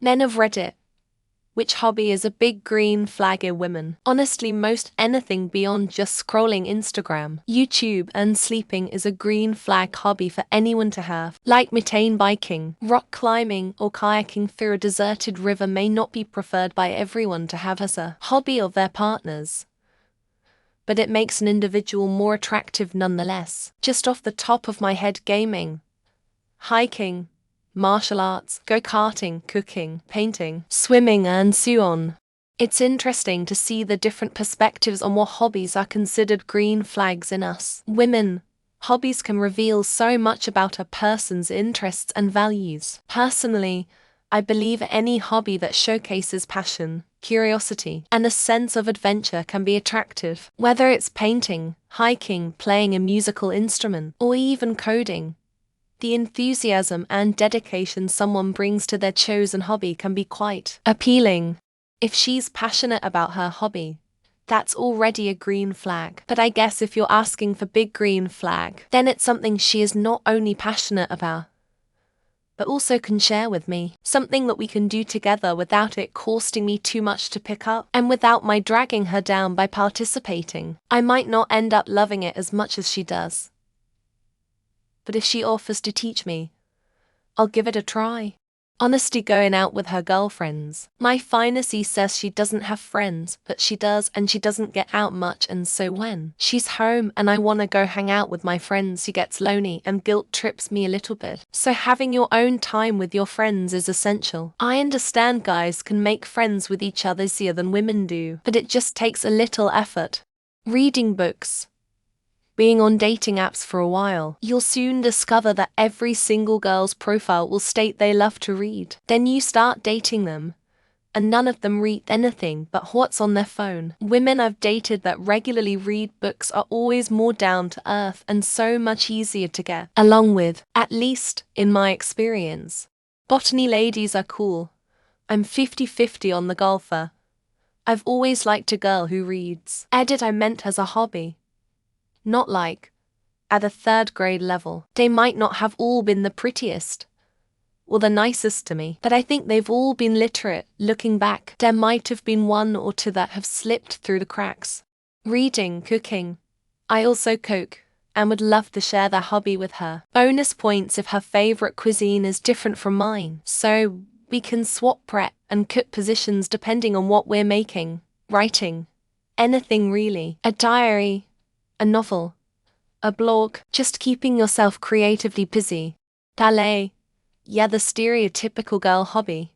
Men of Reddit. Which hobby is a big green flag in women? Honestly, most anything beyond just scrolling Instagram, YouTube, and sleeping is a green flag hobby for anyone to have. Like methane biking, rock climbing, or kayaking through a deserted river may not be preferred by everyone to have as a hobby of their partners, but it makes an individual more attractive nonetheless. Just off the top of my head, gaming, hiking, martial arts, go-karting, cooking, painting, swimming, and so on. It's interesting to see the different perspectives on what hobbies are considered green flags in us women. Hobbies can reveal so much about a person's interests and values. Personally, I believe any hobby that showcases passion, curiosity, and a sense of adventure can be attractive. Whether it's painting, hiking, playing a musical instrument, or even coding, the enthusiasm and dedication someone brings to their chosen hobby can be quite appealing. If she's passionate about her hobby, that's already a green flag. But I guess if you're asking for big green flag, then it's something she is not only passionate about, but also can share with me. Something that we can do together without it costing me too much to pick up, and without my dragging her down by participating. I might not end up loving it as much as she does, but if she offers to teach me, I'll give it a try. Honesty, going out with her girlfriends. My fantasy says she doesn't have friends, but she does, and she doesn't get out much, and so when she's home and I want to go hang out with my friends, she gets lonely and guilt trips me a little bit. So having your own time with your friends is essential. I understand guys can make friends with each other easier than women do, but it just takes a little effort. Reading books. Being on dating apps for a while, you'll soon discover that every single girl's profile will state they love to read. Then you start dating them, and none of them read anything but what's on their phone. Women I've dated that regularly read books are always more down to earth and so much easier to get along with, at least in my experience. Botany ladies are cool. I'm 50-50 on the golfer. I've always liked a girl who reads. I meant as a hobby. Not like at a third grade level. They might not have all been the prettiest or the nicest to me, but I think they've all been literate. Looking back, there might have been one or two that have slipped through the cracks. Reading, cooking. I also cook and would love to share that hobby with her. Bonus points if her favorite cuisine is different from mine, so we can swap prep and cook positions depending on what we're making. Writing. Anything really. A diary, a novel, a blog, just keeping yourself creatively busy. Ballet. Yeah, the stereotypical girl hobby.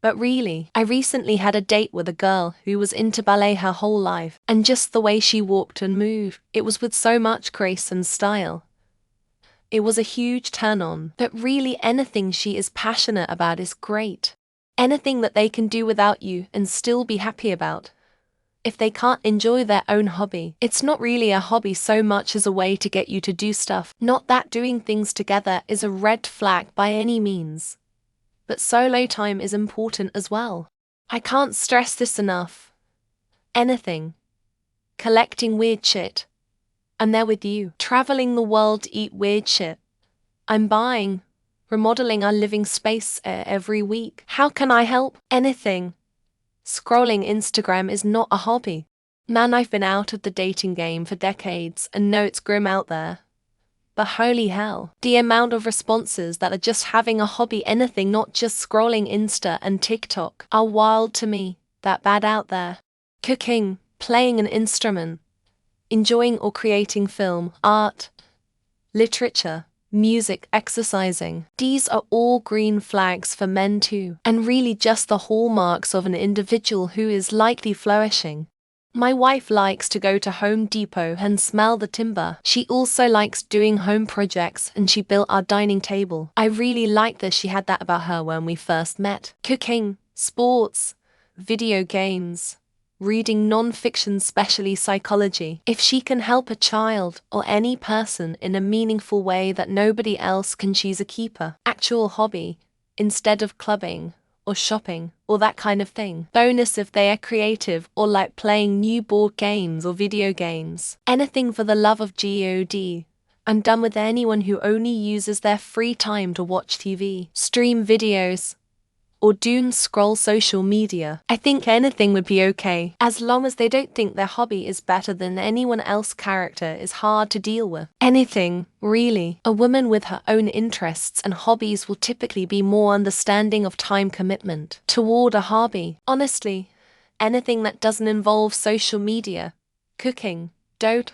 But really, I recently had a date with a girl who was into ballet her whole life, and just the way she walked and moved, it was with so much grace and style. It was a huge turn on. But really, anything she is passionate about is great. Anything that they can do without you and still be happy about. If they can't enjoy their own hobby, it's not really a hobby so much as a way to get you to do stuff. Not that doing things together is a red flag by any means, but solo time is important as well. I can't stress this enough. Anything. Collecting weird shit. I'm there with you. Traveling the world to eat weird shit. I'm buying, remodeling our living space every week. How can I help? Anything. Scrolling Instagram is not a hobby. Man, I've been out of the dating game for decades and know it's grim out there. But holy hell, the amount of responses that are just having a hobby, anything, not just scrolling Insta and TikTok, are wild to me. That bad out there. Cooking, playing an instrument, enjoying or creating film, art, literature, music, exercising. These are all green flags for men too, and really just the hallmarks of an individual who is likely flourishing. My wife likes to go to Home Depot and smell the timber. She also likes doing home projects, and she built our dining table. I really like that she had that about her when we first met. Cooking, sports, video games, reading non-fiction, especially psychology. If she can help a child or any person in a meaningful way that nobody else can, she's a keeper. Actual hobby, instead of clubbing or shopping or that kind of thing. Bonus if they are creative or like playing new board games or video games. Anything for the love of God. I'm done with anyone who only uses their free time to watch TV, stream videos, or doom scroll social media. I think anything would be okay, as long as they don't think their hobby is better than anyone else's. Character is hard to deal with. Anything, really. A woman with her own interests and hobbies will typically be more understanding of time commitment toward a hobby. Honestly, anything that doesn't involve social media, cooking, dote,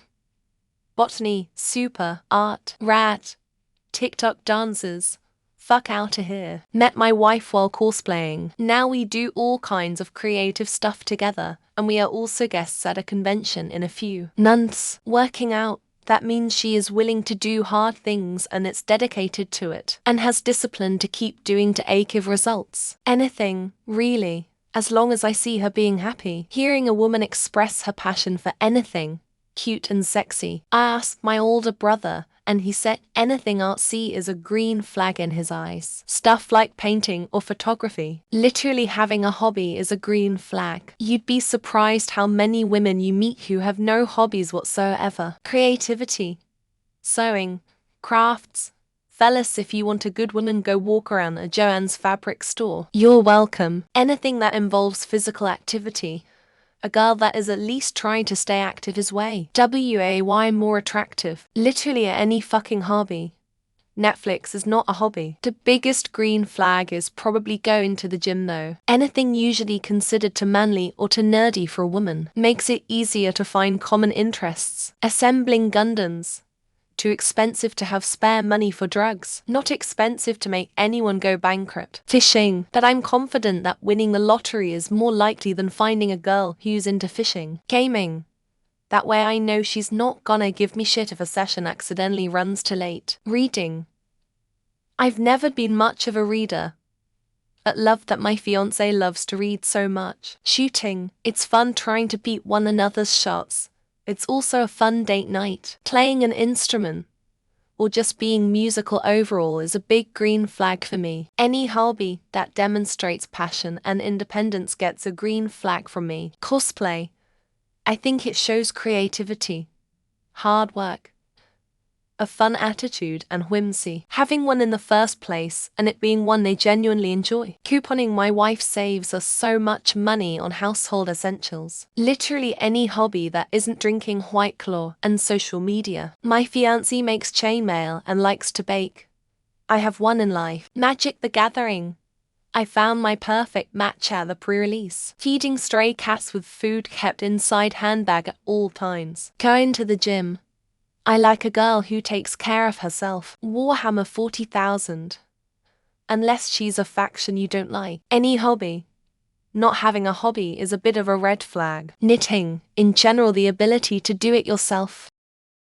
botany, super, art, rat, TikTok dances. Fuck outta here. Met my wife while cosplaying. Now we do all kinds of creative stuff together, and we are also guests at a convention in a few months. Working out, that means she is willing to do hard things and it's dedicated to it, and has discipline to keep doing to give results. Anything, really, as long as I see her being happy. Hearing a woman express her passion for anything, cute and sexy. I asked my older brother, and he said anything artsy is a green flag in his eyes. Stuff like painting or photography. Literally having a hobby is a green flag. You'd be surprised how many women you meet who have no hobbies whatsoever. Creativity, sewing, crafts. Fellas, if you want a good woman, go walk around a Joann's fabric store. You're welcome. Anything that involves physical activity. A girl that is at least trying to stay active is way more attractive. Literally any fucking hobby. Netflix is not a hobby. The biggest green flag is probably going to the gym though. Anything usually considered too manly or too nerdy for a woman makes it easier to find common interests. Assembling Gundams. Too expensive to have spare money for drugs. Not expensive to make anyone go bankrupt. Fishing. That I'm confident that winning the lottery is more likely than finding a girl who's into fishing. Gaming. That way I know she's not gonna give me shit if a session accidentally runs too late. Reading. I've never been much of a reader, but love that my fiancé loves to read so much. Shooting. It's fun trying to beat one another's shots. It's also a fun date night. Playing an instrument, or just being musical overall, is a big green flag for me. Any hobby that demonstrates passion and independence gets a green flag from me. Cosplay. I think it shows creativity, hard work, a fun attitude and whimsy. Having one in the first place and it being one they genuinely enjoy. Couponing. My wife saves us so much money on household essentials. Literally any hobby that isn't drinking White Claw and social media. My fiancé makes chainmail and likes to bake. I have one in life. Magic the Gathering. I found my perfect match at the pre-release. Feeding stray cats with food kept inside handbag at all times. Going to the gym. I like a girl who takes care of herself. Warhammer 40,000. Unless she's a faction you don't like. Any hobby. Not having a hobby is a bit of a red flag. Knitting. In general, the ability to do it yourself.